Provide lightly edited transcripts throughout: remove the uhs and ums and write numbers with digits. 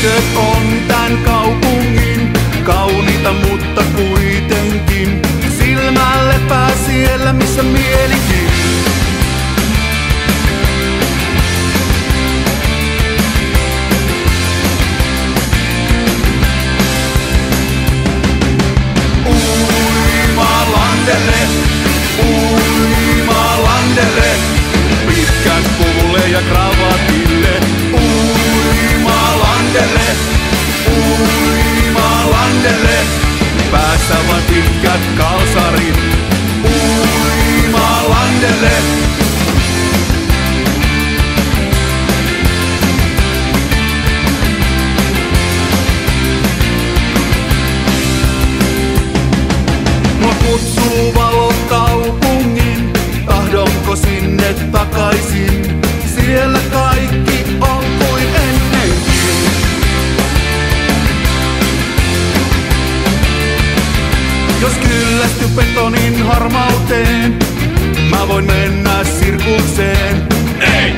Tytöt on tän kaupungin kauniita, mutta kuitenkin silmä lepää siellä, missä mielikin. Uimalandelle, Uimalandelle, pitkät puvulle ja kravatille. Uimalandelle, Uimalandelle, päässä vain pitkät kalsarit. Uimalandelle. Mua kutsuu valot kaupungin, tahdonko sinne takaisin? Siellä kaikki on kuin ennenkin. Jos kyllästy betonin harmauteen, mä voin mennä sirkukseen. Ei!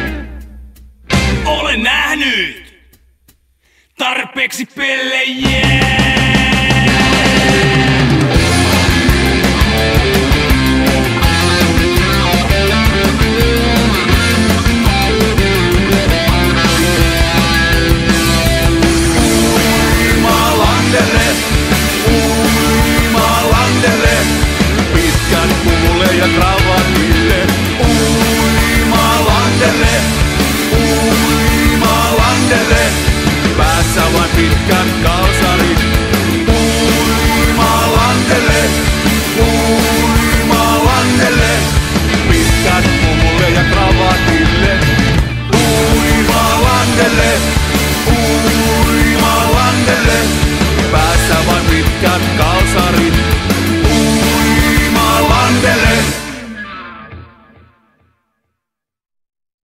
Olen nähnyt tarpeeksi pelejä.